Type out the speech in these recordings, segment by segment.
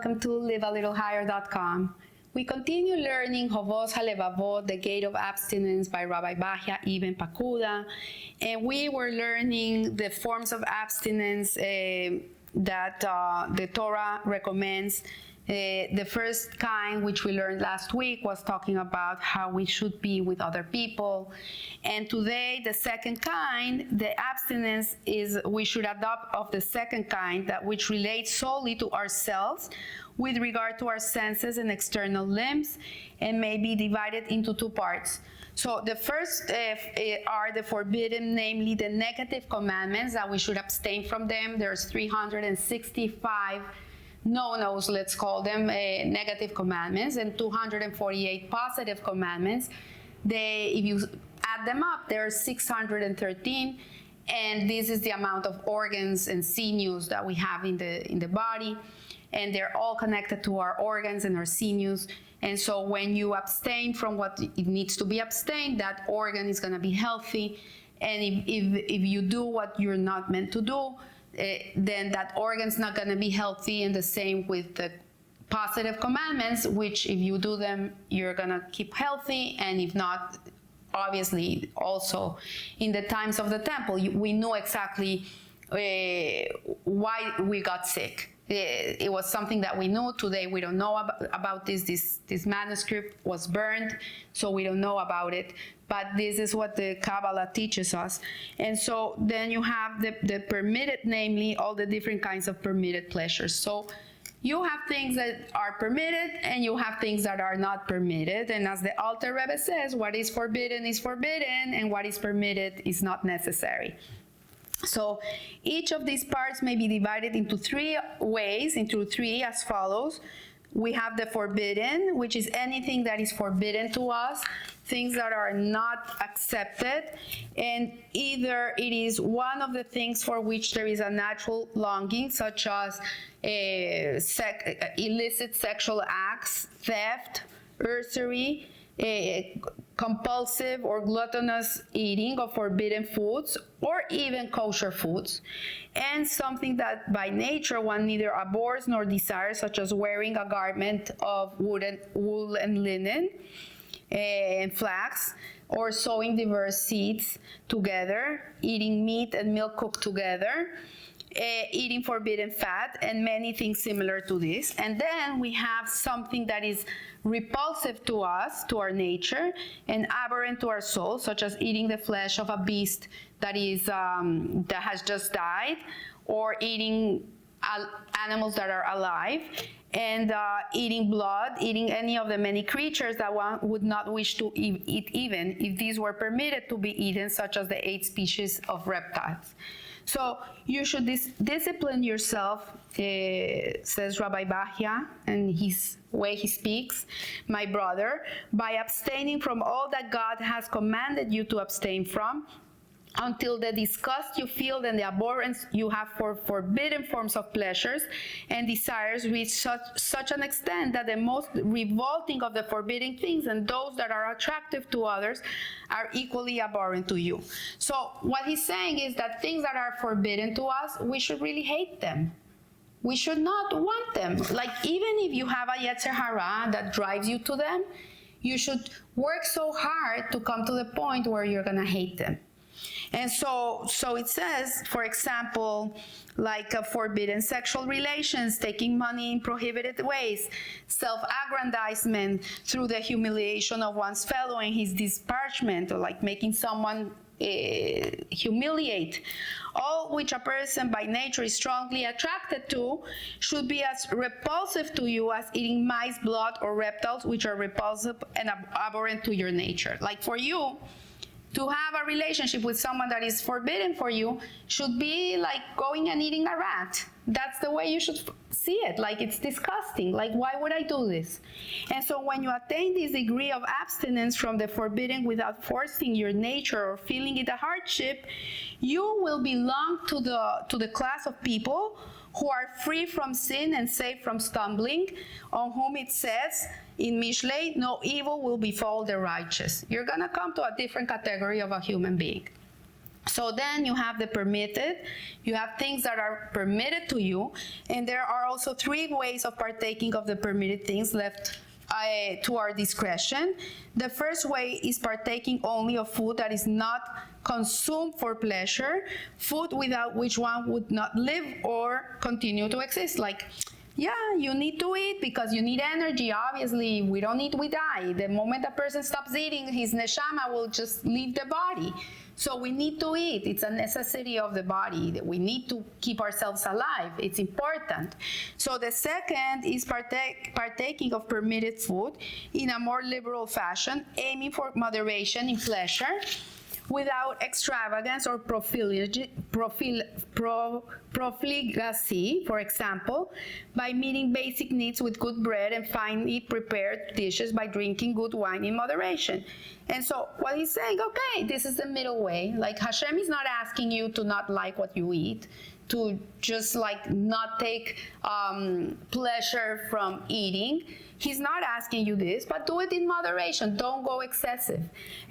welcome to livealittlehigher.com. We continue learning Hovos HaLevavot, the Gate of Abstinence by Rabbi Bahya Ibn Pakuda, and we were learning the forms of abstinence that the Torah recommends. The first kind, which we learned last week, was talking about how we should be with other people. And today, the second kind, the abstinence, is we should adopt of the second kind, that which relates solely to ourselves with regard to our senses and external limbs, and may be divided into two parts. So the first are the forbidden, namely the negative commandments, that we should abstain from them. There's 365 no-nos, let's call them, negative commandments, and 248 positive commandments. If you add them up, there are 613, and this is the amount of organs and sinews that we have in the body, and they're all connected to our organs and our sinews. And so when you abstain from what it needs to be abstained, that organ is going to be healthy. And if you do what you're not meant to do, then that organ's not going to be healthy. And the same with the positive commandments, which if you do them, you're going to keep healthy. And if not, obviously, also in the times of the temple, we knew exactly why we got sick. It was something that we knew. Today we don't know about this. This manuscript was burned, so we don't know about it. But this is what the Kabbalah teaches us. And so then you have the permitted, namely all the different kinds of permitted pleasures. So you have things that are permitted, and you have things that are not permitted. And as the Alter Rebbe says, what is forbidden, and what is permitted is not necessary. So each of these parts may be divided into three as follows. We have the forbidden, which is anything that is forbidden to us, things that are not accepted, and either it is one of the things for which there is a natural longing, such as illicit sexual acts, theft, usury, compulsive or gluttonous eating of forbidden foods, or even kosher foods, and something that by nature one neither abhors nor desires, such as wearing a garment of wool and linen and flax, or sowing diverse seeds together, eating meat and milk cooked together, eating forbidden fat, and many things similar to this. And then we have something that is repulsive to us, to our nature, and aberrant to our soul, such as eating the flesh of a beast that has just died, or eating animals that are alive, and eating blood, eating any of the many creatures that one would not wish to eat, even if these were permitted to be eaten, such as the 8 species of reptiles. So you should discipline yourself, says Rabbi Bahya, and his way he speaks, my brother, by abstaining from all that God has commanded you to abstain from, until the disgust you feel and the abhorrence you have for forbidden forms of pleasures and desires reach such an extent that the most revolting of the forbidden things and those that are attractive to others are equally abhorrent to you. So what he's saying is that things that are forbidden to us, we should really hate them. We should not want them. Like, even if you have a Yetzer Hara that drives you to them, you should work so hard to come to the point where you're going to hate them. And so it says, for example, like forbidden sexual relations, taking money in prohibited ways, self-aggrandizement through the humiliation of one's fellow and his disparagement, or like making someone humiliate, all which a person by nature is strongly attracted to, should be as repulsive to you as eating mice, blood, or reptiles, which are repulsive and abhorrent to your nature. Like, for you to have a relationship with someone that is forbidden for you should be like going and eating a rat. That's the way you should see it. Like, it's disgusting. Like, why would I do this? And so when you attain this degree of abstinence from the forbidden without forcing your nature or feeling it a hardship, you will belong to the class of people who are free from sin and safe from stumbling, on whom it says in Mishlei, no evil will befall the righteous. You're going to come to a different category of a human being. So then you have the permitted, you have things that are permitted to you, and there are also 3 ways of partaking of the permitted things left to our discretion. The first way is partaking only of food that is not consumed for pleasure, food without which one would not live or continue to exist. Like, yeah, you need to eat because you need energy. Obviously, we don't eat, we die. The moment a person stops eating, his neshama will just leave the body. So we need to eat. It's a necessity of the body. We need to keep ourselves alive. It's important. So the second is partaking of permitted food in a more liberal fashion, aiming for moderation in pleasure, without extravagance or profligacy, for example, by meeting basic needs with good bread and finely prepared dishes by drinking good wine in moderation. And so what he's saying, okay, this is the middle way. Like, Hashem is not asking you to not like what you eat, to just like not take pleasure from eating. He's not asking you this, but do it in moderation. Don't go excessive.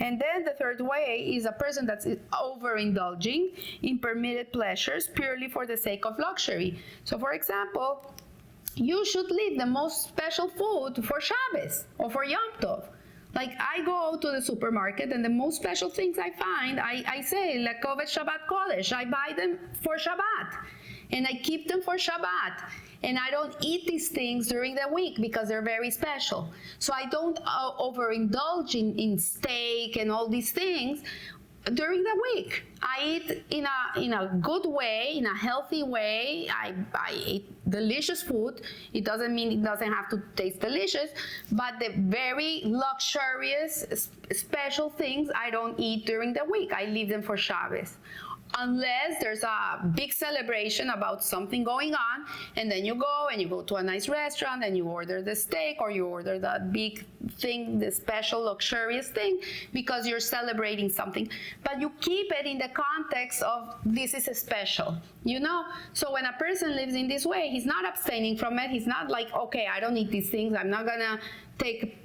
And then the third way is a person that's overindulging in permitted pleasures purely for the sake of luxury. So for example, you should leave the most special food for Shabbos or for Yom Tov. Like, I go to the supermarket and the most special things I find, I say, Lekovet Shabbat Kodesh. I buy them for Shabbat and I keep them for Shabbat. And I don't eat these things during the week because they're very special. So I don't overindulge in steak and all these things during the week. I eat in a good way, in a healthy way. I eat delicious food. It doesn't mean it doesn't have to taste delicious, but the very luxurious, special things I don't eat during the week. I leave them for Shabbos. Unless there's a big celebration about something going on, and then you go to a nice restaurant and you order the steak, or you order that big thing, the special luxurious thing, because you're celebrating something. But you keep it in the context of this is special, you know? So when a person lives in this way, he's not abstaining from it. He's not like, okay, I don't eat these things. I'm not gonna take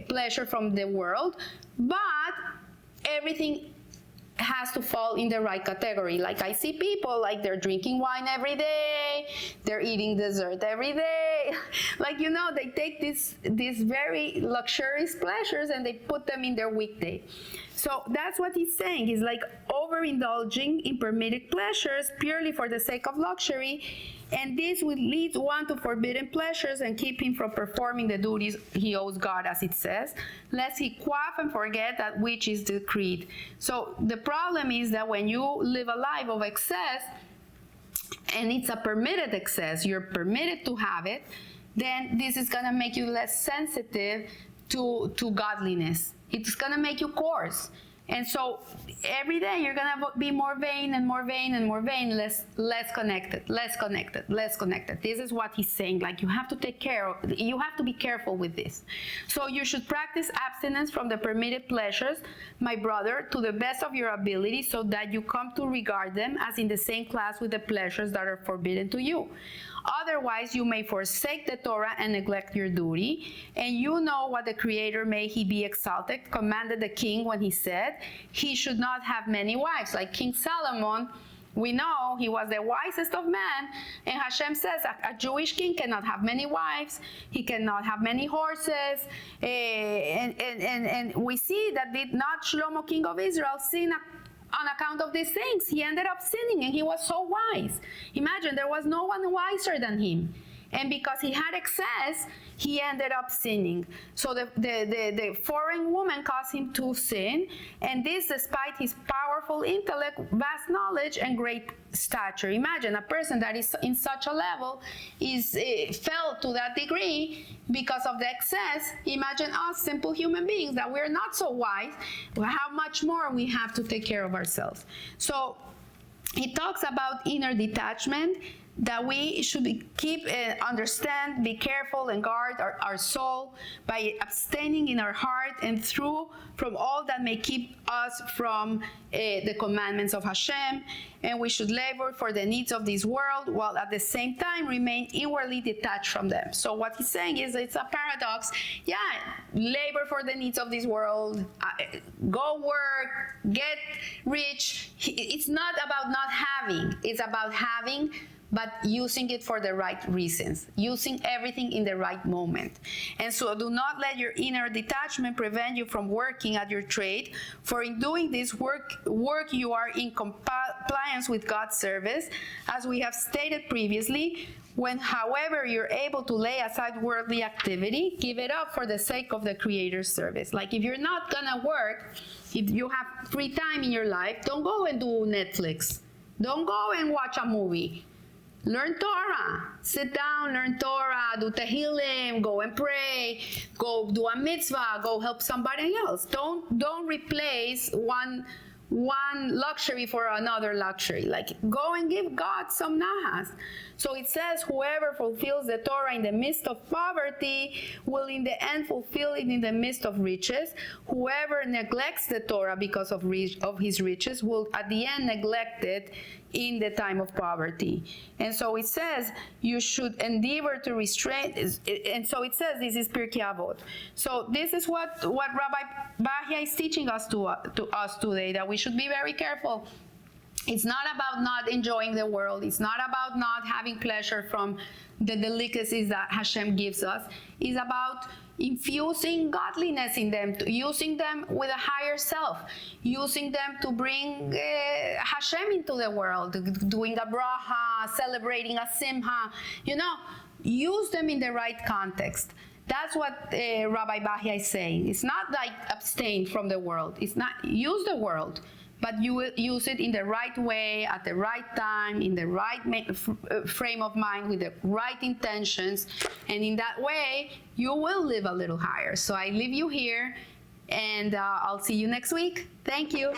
pleasure from the world, but everything has to fall in the right category. Like, I see people, like, they're drinking wine every day, they're eating dessert every day. Like, you know, they take these very luxurious pleasures and they put them in their weekday. So that's what he's saying. He's like overindulging in permitted pleasures purely for the sake of luxury, and this will lead one to forbidden pleasures and keep him from performing the duties he owes God, as it says, lest he quaff and forget that which is decreed. So the problem is that when you live a life of excess, and it's a permitted excess, you're permitted to have it, then this is going to make you less sensitive to godliness. It's going to make you coarse. And so every day you're going to be more vain and more vain and more vain, less connected. This is what he's saying. Like, you have to you have to be careful with this. So you should practice abstinence from the permitted pleasures, my brother, to the best of your ability, so that you come to regard them as in the same class with the pleasures that are forbidden to you. Otherwise, you may forsake the Torah and neglect your duty. And you know what the Creator, may he be exalted, commanded the king when he said he should not have many wives. Like King Solomon, we know he was the wisest of men, and Hashem says a Jewish king cannot have many wives, he cannot have many horses, and we see that did not Shlomo, king of Israel, sin on account of these things. He ended up sinning, and he was so wise. Imagine, there was no one wiser than him. And because he had excess, he ended up sinning. So the foreign woman caused him to sin, and this despite his powerful intellect, vast knowledge, and great stature. Imagine a person that is in such a level fell to that degree because of the excess. Imagine us, simple human beings, that we're not so wise. How much more we have to take care of ourselves. So he talks about inner detachment, that we should understand, be careful, and guard our soul by abstaining in our heart and through from all that may keep us from the commandments of Hashem. And we should labor for the needs of this world while at the same time remain inwardly detached from them. So what he's saying is it's a paradox. Yeah, labor for the needs of this world, go work, get rich. It's not about not having, it's about having, but using it for the right reasons, using everything in the right moment. And so do not let your inner detachment prevent you from working at your trade, for in doing this work you are in compliance with God's service, as we have stated previously. When, however, you're able to lay aside worldly activity, give it up for the sake of the Creator's service. Like if you're not gonna work, if you have free time in your life, don't go and do Netflix. Don't go and watch a movie. Learn Torah. Sit down, learn Torah, do Tehillim, go and pray, go do a mitzvah, go help somebody else. Don't replace one luxury for another luxury. Like, go and give God some nahas. So it says, whoever fulfills the Torah in the midst of poverty will in the end fulfill it in the midst of riches. Whoever neglects the Torah because of his riches will at the end neglect it in the time of poverty. And so it says you should endeavor to restrain, and so it says this is Pirkei Avot. So this is what Rabbi Bahya is teaching us to us today, that we should be very careful. It's not about not enjoying the world. It's not about not having pleasure from the delicacies that Hashem gives us. It's about infusing godliness in them, using them with a higher self, using them to bring Hashem into the world, doing a bracha, celebrating a simha, use them in the right context. That's what Rabbi Bahya is saying. It's not like abstain from the world. It's not, use the world, but you will use it in the right way, at the right time, in the right frame of mind, with the right intentions, and in that way, you will live a little higher. So I leave you here, and I'll see you next week. Thank you.